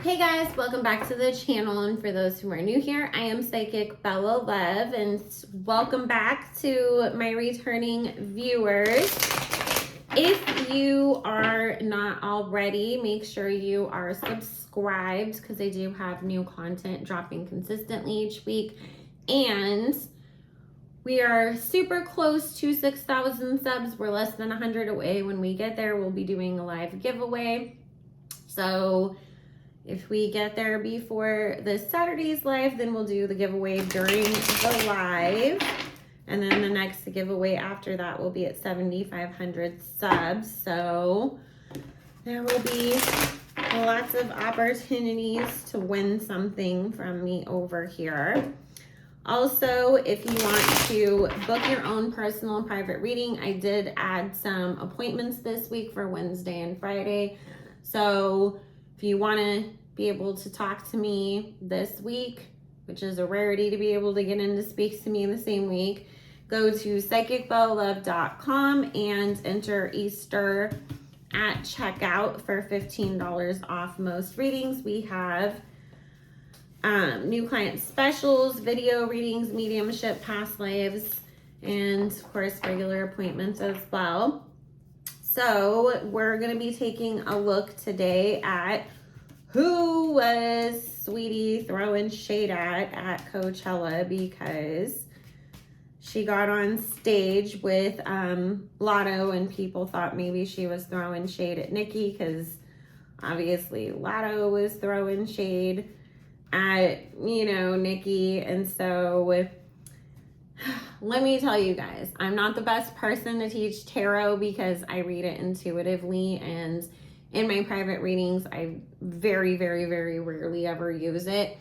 Hey guys, welcome back to the channel, and for those who are new here, I am Psychic Bella Love, and welcome back to my returning viewers. If you are not already, make sure you are subscribed because I do have new content dropping consistently each week, and we are super close to 6,000 subs. We're less than 100 away. When we get there, we'll be doing a live giveaway. So if we get there before this Saturday's live, then we'll do the giveaway during the live. And then the next giveaway after that will be at 7,500 subs. So there will be lots of opportunities to win something from me over here. Also, if you want to book your own personal and private reading, I did add some appointments this week for Wednesday and Friday. So if you want to be able to talk to me this week, which is a rarity to be able to get in to speak to me in the same week, go to psychicbellalove.com and enter Easter at checkout for $15 off most readings. We have new client specials, video readings, mediumship, past lives, and of course regular appointments as well. So we're going to be taking a look today at who was Saweetie throwing shade at Coachella, because she got on stage with Latto, and people thought maybe she was throwing shade at Nicki, because obviously Latto was throwing shade at, Nicki. And so let me tell you guys, I'm not the best person to teach tarot because I read it intuitively, and in my private readings, I very, very, very rarely ever use it.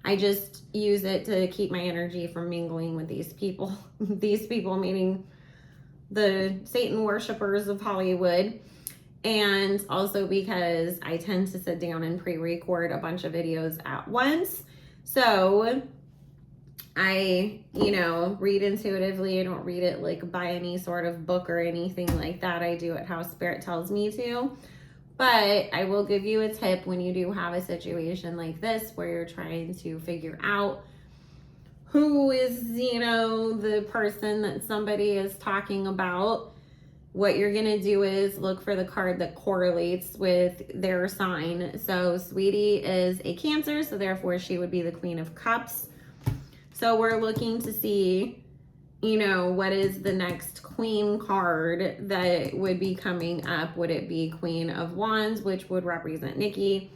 I just use it to keep my energy from mingling with these people. These people meaning the Satan worshipers of Hollywood. And also because I tend to sit down and pre-record a bunch of videos at once. So I, read intuitively. I don't read it like by any sort of book or anything like that. I do it how Spirit tells me to. But I will give you a tip when you do have a situation like this where you're trying to figure out who is, the person that somebody is talking about. What you're going to do is look for the card that correlates with their sign. So Saweetie is a Cancer, so therefore she would be the Queen of Cups. So we're looking to see, what is the next Queen card that would be coming up. Would it be Queen of Wands, which would represent Nicki?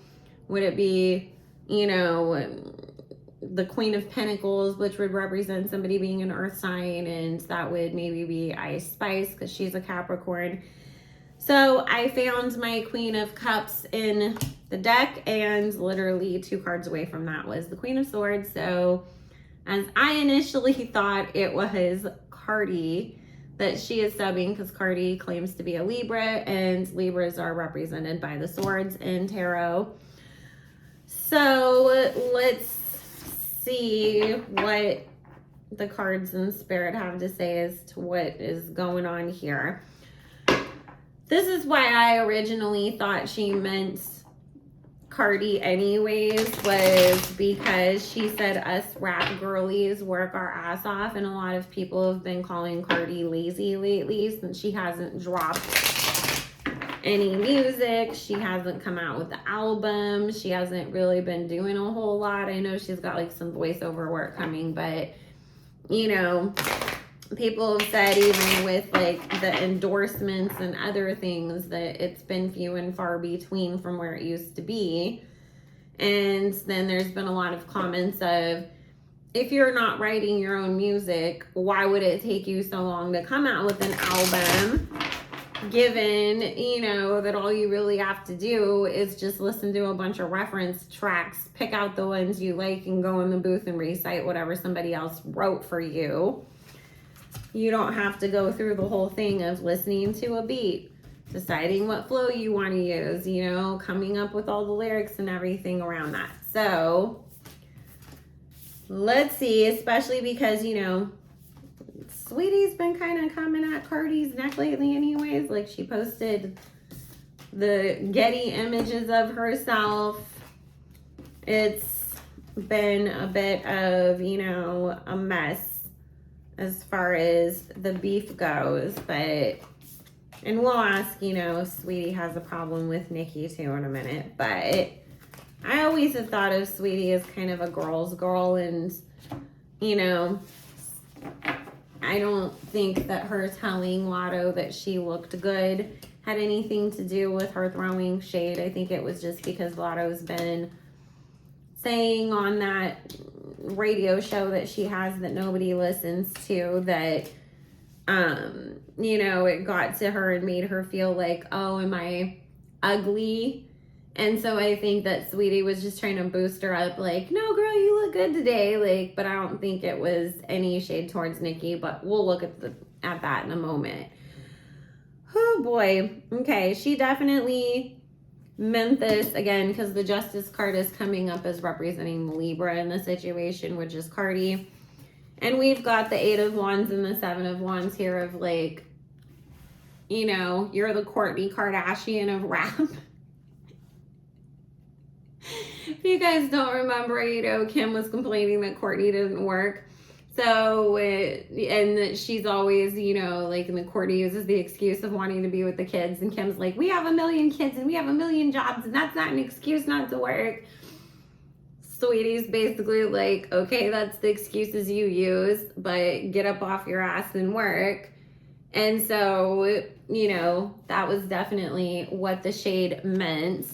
Would it be, the Queen of Pentacles, which would represent somebody being an earth sign, and that would maybe be Ice Spice because she's a Capricorn. So I found my Queen of Cups in the deck, and literally 2 cards away from that was the Queen of Swords. So as I initially thought it was Cardi that she is subbing, because Cardi claims to be a Libra, and Libras are represented by the swords in tarot. So let's see what the cards in Spirit have to say as to what is going on here. This is why I originally thought she meant Cardi anyways, was because she said us rap girlies work our ass off, and a lot of people have been calling Cardi lazy lately since she hasn't dropped any music. She hasn't come out with the album. She hasn't really been doing a whole lot. I know she's got like some voiceover work coming, but people have said even with like the endorsements and other things that it's been few and far between from where it used to be. And then there's been a lot of comments of, if you're not writing your own music, why would it take you so long to come out with an album? Given, that all you really have to do is just listen to a bunch of reference tracks, pick out the ones you like, and go in the booth and recite whatever somebody else wrote for you. You don't have to go through the whole thing of listening to a beat, deciding what flow you want to use, coming up with all the lyrics and everything around that. So let's see, especially because, Saweetie's been kind of coming at Cardi's neck lately anyways. Like, she posted the Getty images of herself it's been a bit of, you know, a mess as far as the beef goes, but, and we'll ask, you know, if Saweetie has a problem with Nicki too in a minute, but I always have thought of Saweetie as kind of a girl's girl, and, you know, I don't think that her telling Latto that she looked good had anything to do with her throwing shade. I think it was just because Latto's been saying on that radio show that she has that nobody listens to that, you know, it got to her and made her feel like, oh, am I ugly? And so I think that Saweetie was just trying to boost her up, like, no, girl, you look good today. Like, but I don't think it was any shade towards Nicki, but we'll look at that in a moment. Oh, boy. Okay, she definitely meant this, again, because the Justice card is coming up as representing the Libra in the situation, which is Cardi. And we've got the 8 of Wands and the 7 of Wands here of, like, you know, you're the Kourtney Kardashian of rap. If you guys don't remember, you know, Kim was complaining that Kourtney didn't work. So, and that she's always, you know, like, and the Kourtney uses the excuse of wanting to be with the kids. And Kim's like, we have 1 million kids and we have 1 million jobs, and that's not an excuse not to work. Saweetie's basically like, okay, that's the excuses you use, but get up off your ass and work. And so, you know, that was definitely what the shade meant.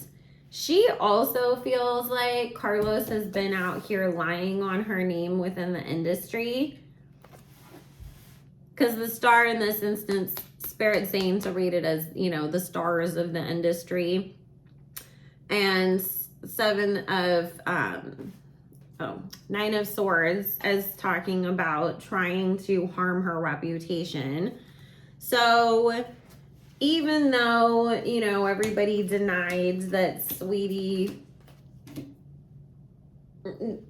She also feels like Carlos has been out here lying on her name within the industry. Because the star in this instance, Spirit saying to read it as, you know, the stars of the industry. And 9 of Swords as talking about trying to harm her reputation. So even though, you know, everybody denied that Saweetie,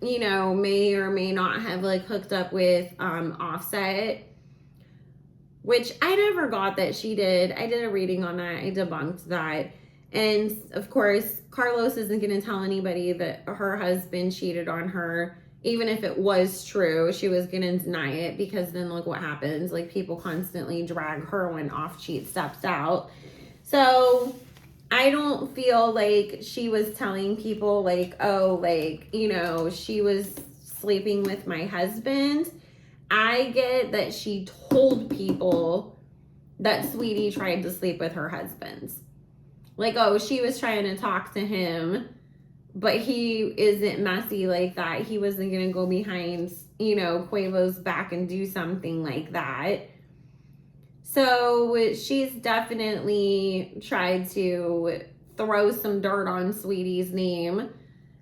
you know, may or may not have, like, hooked up with Offset, which I never got that she did. I did a reading on that. I debunked that. And, of course, Carlos isn't going to tell anybody that her husband cheated on her. Even if it was true, she was going to deny it, because then look what happens. Like, people constantly drag her when Off-Cheat steps out. So I don't feel like she was telling people, like, oh, like, you know, she was sleeping with my husband. I get that she told people that Saweetie tried to sleep with her husband. Like, oh, she was trying to talk to him, but he isn't messy like that. He wasn't going to go behind, you know, Quavo's back and do something like that. So she's definitely tried to throw some dirt on Saweetie's name,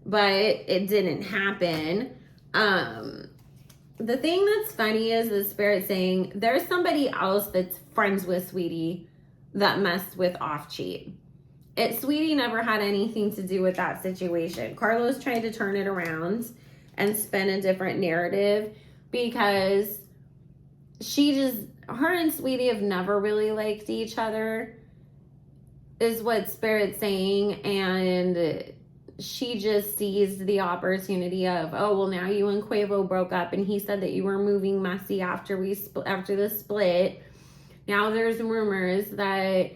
but it didn't happen. The thing that's funny is the Spirit saying there's somebody else that's friends with Saweetie that messed with Off-Cheat. Saweetie never had anything to do with that situation. Carlos tried to turn it around and spin a different narrative, because her and Saweetie have never really liked each other, is what Spirit's saying. And she just seized the opportunity of, oh, well, now you and Quavo broke up, and he said that you were moving messy after the split. Now there's rumors that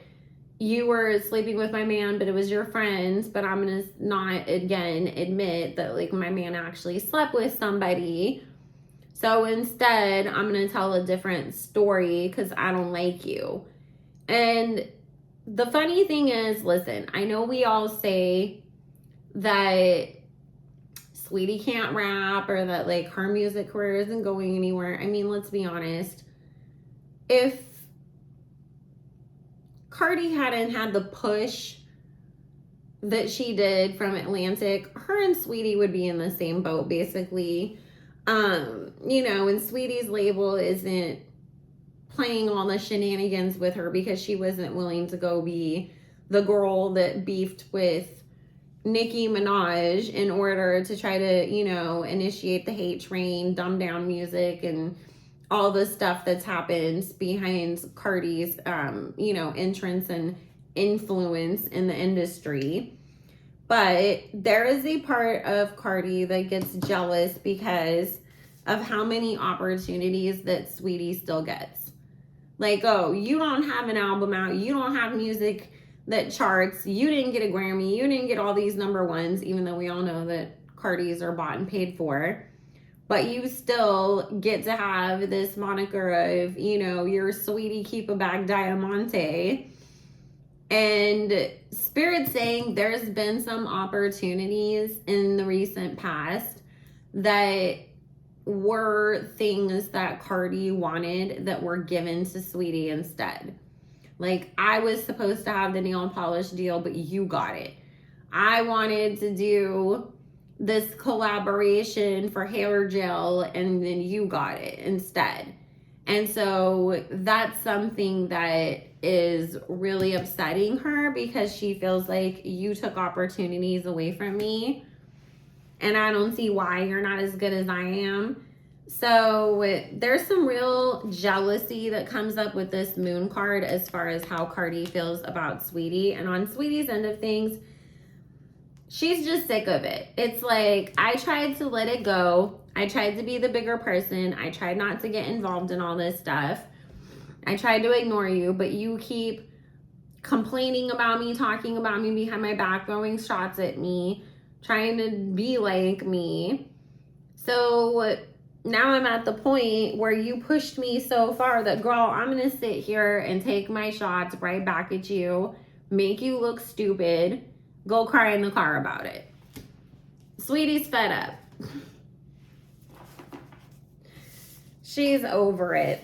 you were sleeping with my man, but it was your friend. But I'm going to not, again, admit that, like, my man actually slept with somebody. So instead, I'm going to tell a different story because I don't like you. And the funny thing is, listen, I know we all say that Saweetie can't rap, or that, like, her music career isn't going anywhere. I mean, let's be honest. If Cardi hadn't had the push that she did from Atlantic, her and Saweetie would be in the same boat, basically. You know, and Saweetie's label isn't playing all the shenanigans with her because she wasn't willing to go be the girl that beefed with Nicki Minaj in order to try to, you know, initiate the hate train, dumb down music, and all the stuff that's happened behind Cardi's, you know, entrance and influence in the industry. But there is a part of Cardi that gets jealous because of how many opportunities that Saweetie still gets. Like, oh, you don't have an album out, you don't have music that charts, you didn't get a Grammy, you didn't get all these number ones, even though we all know that Cardi's are bought and paid for. But you still get to have this moniker of, you know, you're Saweetie Keep a Bag Diamante. And Spirit saying there's been some opportunities in the recent past that were things that Cardi wanted that were given to Saweetie instead. Like, I was supposed to have the nail polish deal, but you got it. I wanted to do this collaboration for hair gel, and then you got it instead. And so that's something that is really upsetting her, because she feels like you took opportunities away from me, and I don't see why you're not as good as I am. So there's some real jealousy that comes up with this moon card as far as how Cardi feels about Saweetie. And on Saweetie's end of things, she's just sick of it. It's like, I tried to let it go. I tried to be the bigger person. I tried not to get involved in all this stuff. I tried to ignore you, but you keep complaining about me, talking about me behind my back, throwing shots at me, trying to be like me. So now I'm at the point where you pushed me so far that, girl, I'm going to sit here and take my shots right back at you, make you look stupid, go cry in the car about it. Saweetie's fed up. She's over it.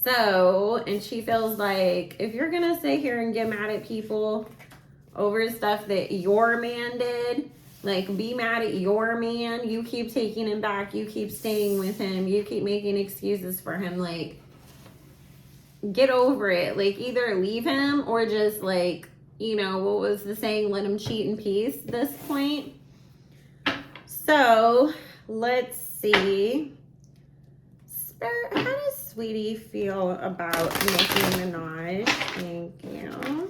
So, and she feels like, if you're going to sit here and get mad at people over stuff that your man did, like, be mad at your man, you keep taking him back, you keep staying with him, you keep making excuses for him, like, get over it. Like, either leave him or just, like, you know, what was the saying, let him cheat in peace at this point. So, let's see. Spirit, how does Saweetie feel about Nicki Minaj? Thank you.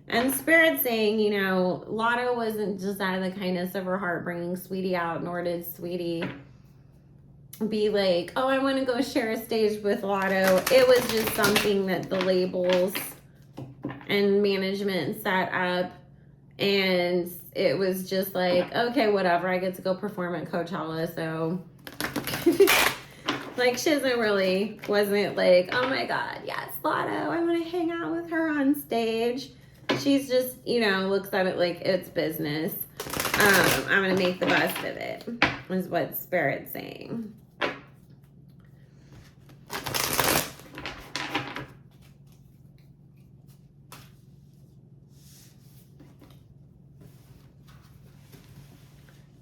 And Spirit saying, you know, Latto wasn't just out of the kindness of her heart bringing Saweetie out, nor did Saweetie be like, oh, I want to go share a stage with Latto. It was just something that the labels and management set up, and it was just like, okay, whatever, I get to go perform at Coachella, so like, she wasn't like, oh my god, yes, Latto, I want to hang out with her on stage. She's just, you know, looks at it like it's business. I'm gonna make the best of it, is what Spirit's saying.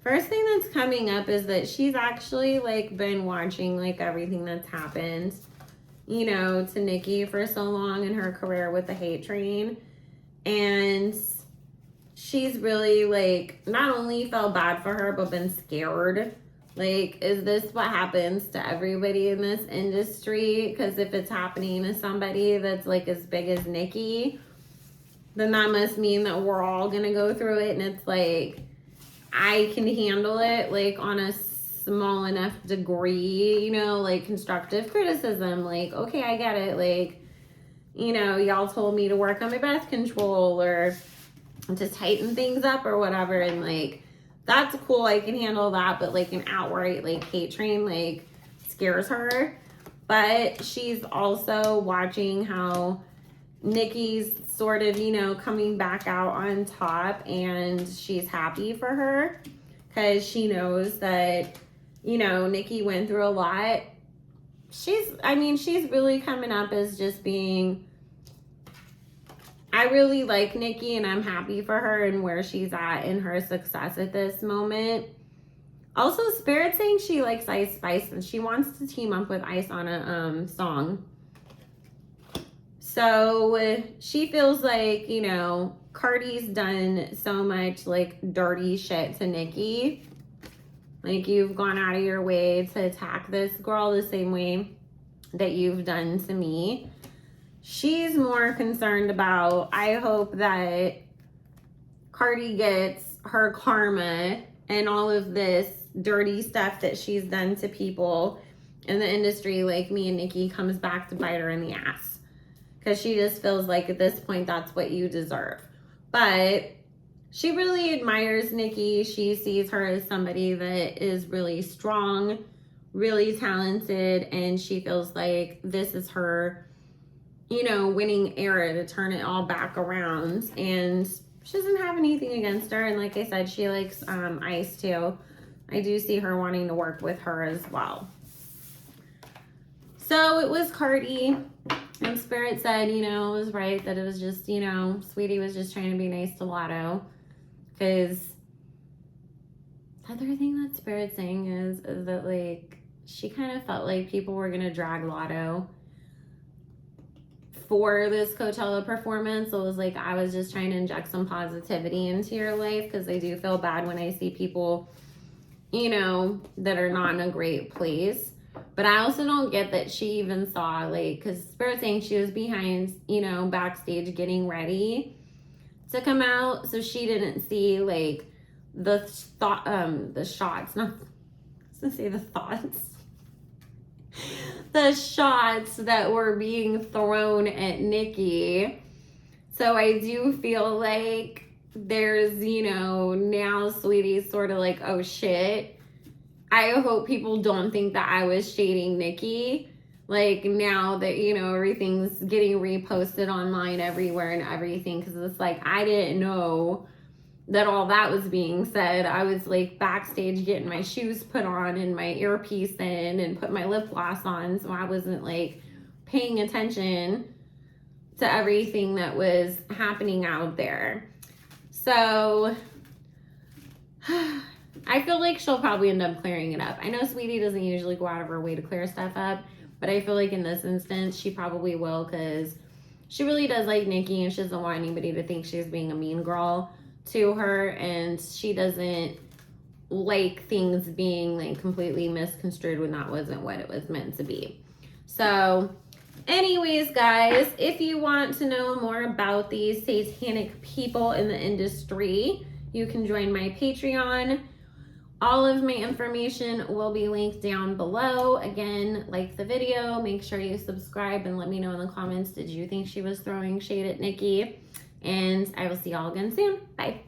First thing that's coming up is that she's actually, like, been watching, like, everything that's happened, you know, to Nicki for so long in her career with the hate train. And she's really, like, not only felt bad for her, but been scared. Like, is this what happens to everybody in this industry? Because if it's happening to somebody that's, like, as big as Nicki, then that must mean that we're all going to go through it. And it's like, I can handle it, like, on a small enough degree, you know, like, constructive criticism. Like, okay, I get it. Like, you know, y'all told me to work on my birth control or to tighten things up or whatever. And, like, that's cool. I can handle that. But, like, an outright, like, hate train, like, scares her. But she's also watching how Nicki's sort of, you know, coming back out on top, and she's happy for her because she knows that, you know, Nicki went through a lot. She's really coming up as just being, I really like Nicki and I'm happy for her and where she's at in her success at this moment. Also, Spirit saying she likes Ice Spice and she wants to team up with Ice on a song. So she feels like, you know, Cardi's done so much, like, dirty shit to Nicki Like, you've gone out of your way to attack this girl the same way that you've done to me. She's more concerned about, I hope that Cardi gets her karma and all of this dirty stuff that she's done to people in the industry, like me and Nicki, comes back to bite her in the ass. Because she just feels like at this point that's what you deserve. But she really admires Nicki. She sees her as somebody that is really strong, really talented, and she feels like this is her, you know, winning era to turn it all back around. And she doesn't have anything against her. And like I said, she likes Ice too. I do see her wanting to work with her as well. So it was Cardi. And Spirit said, you know, it was right that it was just, you know, Saweetie was just trying to be nice to Latto. Because the other thing that Spirit's saying is that, like, she kind of felt like people were going to drag Latto for this Coachella performance. So it was like, I was just trying to inject some positivity into your life, because I do feel bad when I see people, you know, that are not in a great place. But I also don't get that she even saw, like, because Spirit's saying she was behind, you know, backstage getting ready to come out. So she didn't see, like, the shots, not, I was gonna say the thoughts. The shots that were being thrown at Nicki. So I do feel like there's, you know, now Saweetie's sort of like, oh shit. I hope people don't think that I was shading Nicki. Like, now that, you know, everything's getting reposted online everywhere and everything. Because it's like, I didn't know that all that was being said. I was like backstage getting my shoes put on and my earpiece in and put my lip gloss on. So I wasn't like paying attention to everything that was happening out there. So I feel like she'll probably end up clearing it up. I know Saweetie doesn't usually go out of her way to clear stuff up, but I feel like in this instance, she probably will, because she really does like Nicki and she doesn't want anybody to think she's being a mean girl to her, and she doesn't like things being like completely misconstrued when that wasn't what it was meant to be. So anyways, guys, if you want to know more about these satanic people in the industry, you can join my Patreon. All of my information will be linked down below. Again, like the video, make sure you subscribe, and let me know in the comments, did you think she was throwing shade at Nicki? And I will see y'all again soon. Bye.